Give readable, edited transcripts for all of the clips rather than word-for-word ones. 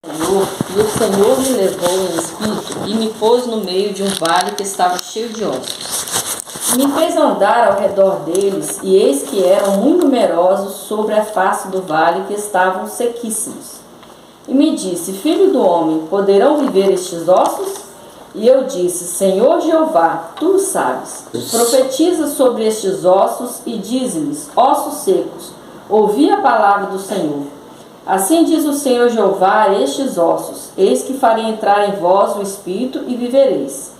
E o Senhor me levou em espírito e me pôs no meio de um vale que estava cheio de ossos. Me fez andar ao redor deles, e eis que eram muito numerosos sobre a face do vale, que estavam sequíssimos. E me disse: Filho do homem, poderão viver estes ossos? E eu disse: Senhor Jeová, tu o sabes. Profetiza sobre estes ossos e dize-lhes: Ossos secos, ouvi a palavra do Senhor. Assim diz o Senhor Jeová a estes ossos: Eis que farei entrar em vós o espírito e vivereis.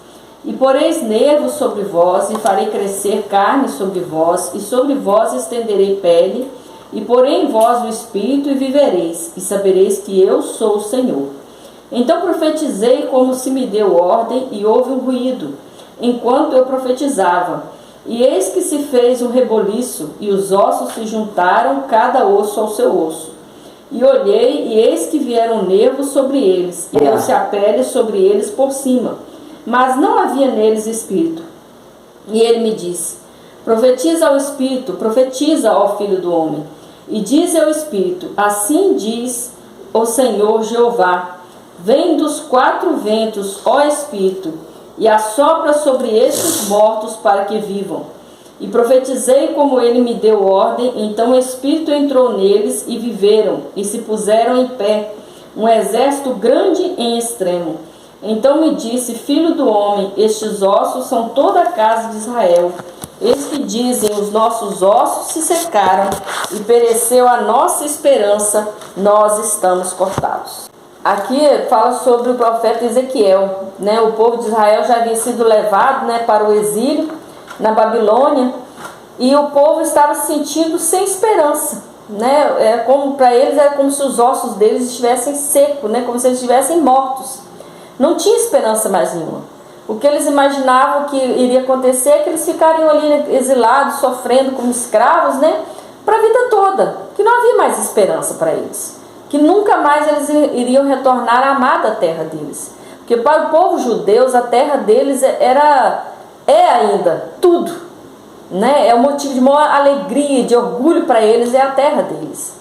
E poreis nervos sobre vós, e farei crescer carne sobre vós, e sobre vós estenderei pele, e porei em vós o espírito e vivereis, e sabereis que eu sou o Senhor. Então profetizei como se me deu ordem, e houve um ruído, enquanto eu profetizava. E eis que se fez um reboliço, e os ossos se juntaram, cada osso ao seu osso. E olhei, e eis que vieram nervos sobre eles, e deu-se a pele sobre eles por cima, mas não havia neles espírito. E ele me disse: Profetiza ao espírito, profetiza ao filho do homem, e diz ao espírito: Assim diz o Senhor Jeová: Vem dos quatro ventos, ó espírito, e assopra sobre estes mortos para que vivam. E profetizei como ele me deu ordem, então o Espírito entrou neles e viveram, e se puseram em pé, um exército grande em extremo. Então me disse: Filho do homem, estes ossos são toda a casa de Israel. Eis que dizem: os nossos ossos se secaram, e pereceu a nossa esperança, nós estamos cortados. Aqui fala sobre o profeta Ezequiel, né? O povo de Israel já havia sido levado, né, para o exílio na Babilônia, e o povo estava se sentindo sem esperança, né? Para eles era como se os ossos deles estivessem secos, né? Como se eles estivessem mortos. Não tinha esperança mais nenhuma. O que eles imaginavam que iria acontecer é que eles ficariam ali exilados, sofrendo como escravos, né, para a vida toda, que não havia mais esperança para eles, que nunca mais eles iriam retornar à amada terra deles, porque para o povo judeu a terra deles é ainda tudo, né? É um motivo de maior alegria, de orgulho para eles, é a terra deles.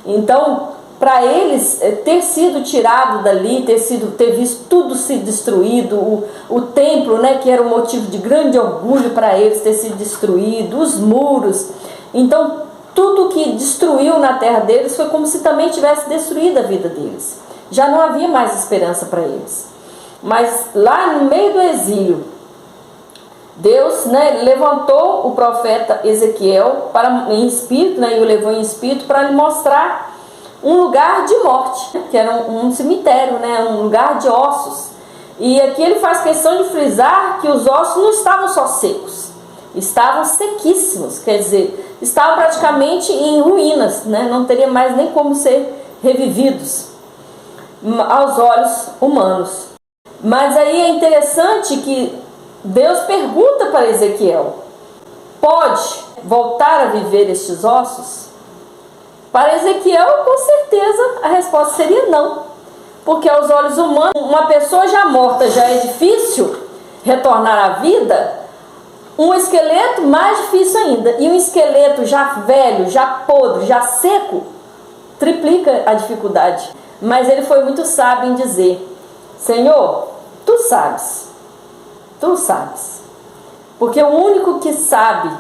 Então, para eles ter sido tirado dali, ter visto tudo se destruído, o templo, né, que era um motivo de grande orgulho para eles, ter sido destruído, os muros, então tudo que destruiu na terra deles foi como se também tivesse destruído a vida deles. Já não havia mais esperança para eles. Mas lá no meio do exílio, Deus, né, levantou o profeta Ezequiel em espírito, né, e o levou em espírito para lhe mostrar um lugar de morte, que era um cemitério, né, um lugar de ossos. E aqui ele faz questão de frisar que os ossos não estavam só secos, estavam sequíssimos, quer dizer, estavam praticamente em ruínas, né, não teria mais nem como ser revividos aos olhos humanos. Mas aí é interessante que Deus pergunta para Ezequiel: pode voltar a viver estes ossos? Para Ezequiel, com certeza, a resposta seria não. Porque aos olhos humanos, uma pessoa já morta já é difícil retornar à vida, um esqueleto mais difícil ainda. E um esqueleto já velho, já podre, já seco, triplica a dificuldade. Mas ele foi muito sábio em dizer: Senhor, tu sabes. Tu sabes. Porque o único que sabe,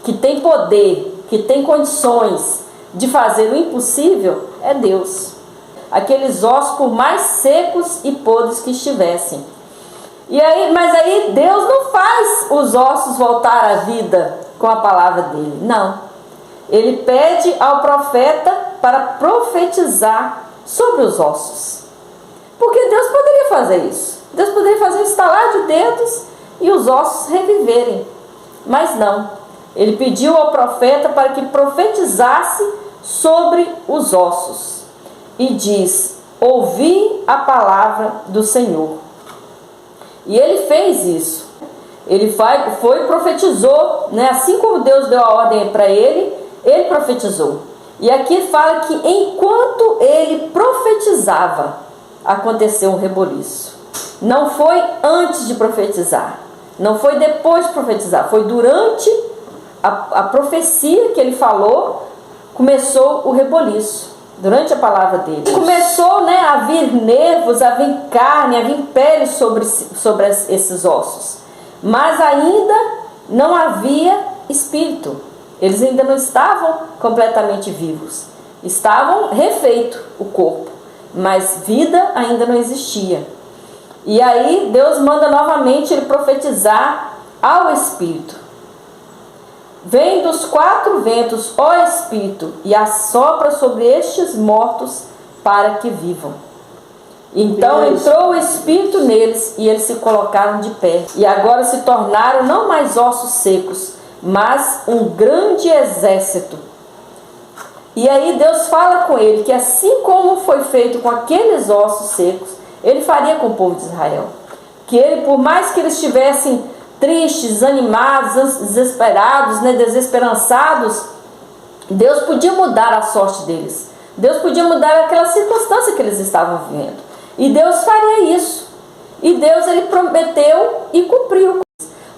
que tem poder, que tem condições de fazer o impossível é Deus. Aqueles ossos, por mais secos e podres que estivessem. Mas aí Deus não faz os ossos voltar à vida com a palavra dele. Não. Ele pede ao profeta para profetizar sobre os ossos. Porque Deus poderia fazer isso. Deus poderia fazer um estalar de dedos e os ossos reviverem. Mas não. Ele pediu ao profeta para que profetizasse sobre os ossos. E diz: ouvi a palavra do Senhor. E ele fez isso. Ele foi e profetizou, né? Assim como Deus deu a ordem para ele, ele profetizou. E aqui fala que enquanto ele profetizava, aconteceu um reboliço. Não foi antes de profetizar, não foi depois de profetizar, foi durante a profecia que ele falou, começou o reboliço. durante a palavra dele. Começou, né, a vir nervos, a vir carne, a vir pele sobre esses ossos. Mas ainda não havia espírito. Eles ainda não estavam completamente vivos. Estavam refeito o corpo, mas vida ainda não existia. E aí Deus manda novamente ele profetizar ao espírito. Vem dos 4 ventos, ó Espírito, e assopra sobre estes mortos para que vivam. Então entrou o Espírito neles e eles se colocaram de pé. E agora se tornaram não mais ossos secos, mas um grande exército. E aí Deus fala com ele que assim como foi feito com aqueles ossos secos, ele faria com o povo de Israel. Que ele, por mais que eles estivessem tristes, desanimados, desesperados, né, desesperançados, Deus podia mudar a sorte deles. Deus podia mudar aquela circunstância que eles estavam vivendo. E Deus faria isso. E Deus, ele prometeu e cumpriu.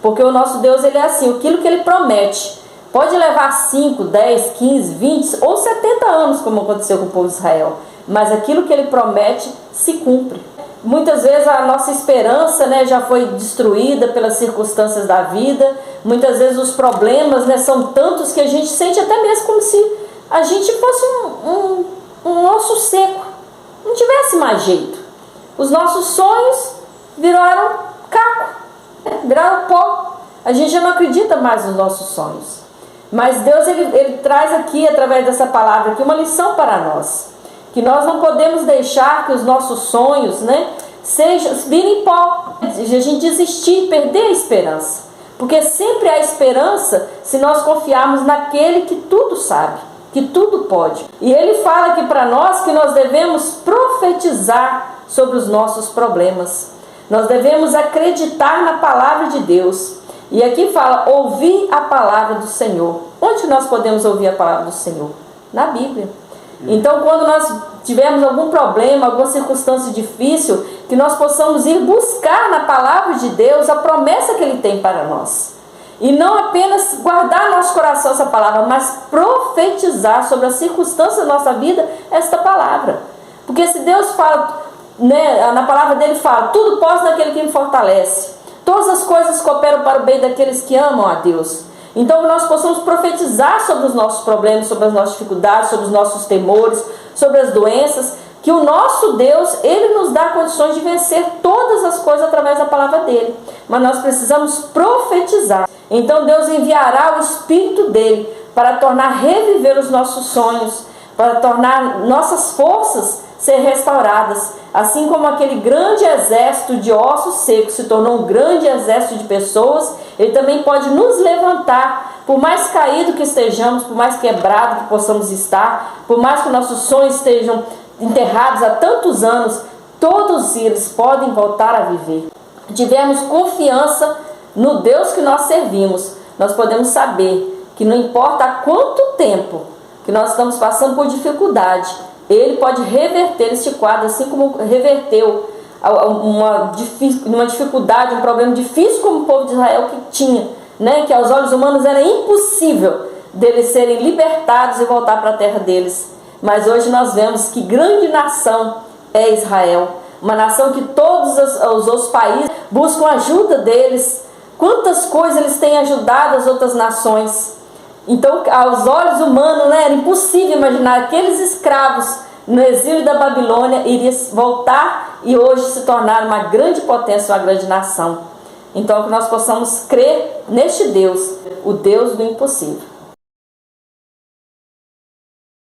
Porque o nosso Deus, ele é assim, aquilo que ele promete, pode levar 5, 10, 15, 20 ou 70 anos, como aconteceu com o povo de Israel. Mas aquilo que ele promete se cumpre. Muitas vezes a nossa esperança, né, já foi destruída pelas circunstâncias da vida. Muitas vezes os problemas, né, são tantos que a gente sente até mesmo como se a gente fosse um osso seco. Não tivesse mais jeito. Os nossos sonhos viraram caco, né, viraram pó. A gente já não acredita mais nos nossos sonhos. Mas Deus ele traz aqui, através dessa palavra aqui, uma lição para nós. Que nós não podemos deixar que os nossos sonhos, né, virem pó. A gente desistir, perder a esperança. Porque sempre há esperança se nós confiarmos naquele que tudo sabe, que tudo pode. E ele fala aqui para nós que nós devemos profetizar sobre os nossos problemas. Nós devemos acreditar na palavra de Deus. E aqui fala, ouvir a palavra do Senhor. Onde nós podemos ouvir a palavra do Senhor? Na Bíblia. Então, quando nós tivermos algum problema, alguma circunstância difícil, que nós possamos ir buscar na palavra de Deus a promessa que Ele tem para nós. E não apenas guardar no nosso coração essa palavra, mas profetizar sobre as circunstâncias da nossa vida esta palavra. Porque se Deus fala, né, na palavra dele fala, tudo posso naquele que me fortalece. Todas as coisas cooperam para o bem daqueles que amam a Deus. Então nós possamos profetizar sobre os nossos problemas, sobre as nossas dificuldades, sobre os nossos temores, sobre as doenças, que o nosso Deus, Ele nos dá condições de vencer todas as coisas através da palavra dEle. Mas nós precisamos profetizar. Então Deus enviará o Espírito dEle para tornar reviver os nossos sonhos, para tornar nossas forças ser restauradas. Assim como aquele grande exército de ossos secos se tornou um grande exército de pessoas, Ele também pode nos levantar, por mais caído que estejamos, por mais quebrado que possamos estar, por mais que nossos sonhos estejam enterrados há tantos anos, todos eles podem voltar a viver. Tivermos confiança no Deus que nós servimos, nós podemos saber que não importa há quanto tempo que nós estamos passando por dificuldade, Ele pode reverter este quadro, assim como reverteu uma dificuldade, um problema difícil como o povo de Israel que tinha, né? Que aos olhos humanos era impossível deles serem libertados e voltar para a terra deles. Mas hoje nós vemos que grande nação é Israel, uma nação que todos os outros países buscam ajuda deles. Quantas coisas eles têm ajudado as outras nações. Então, aos olhos humanos, né, era impossível imaginar aqueles escravos no exílio da Babilônia iriam voltar e hoje se tornar uma grande potência, uma grande nação. Então, que nós possamos crer neste Deus, o Deus do impossível.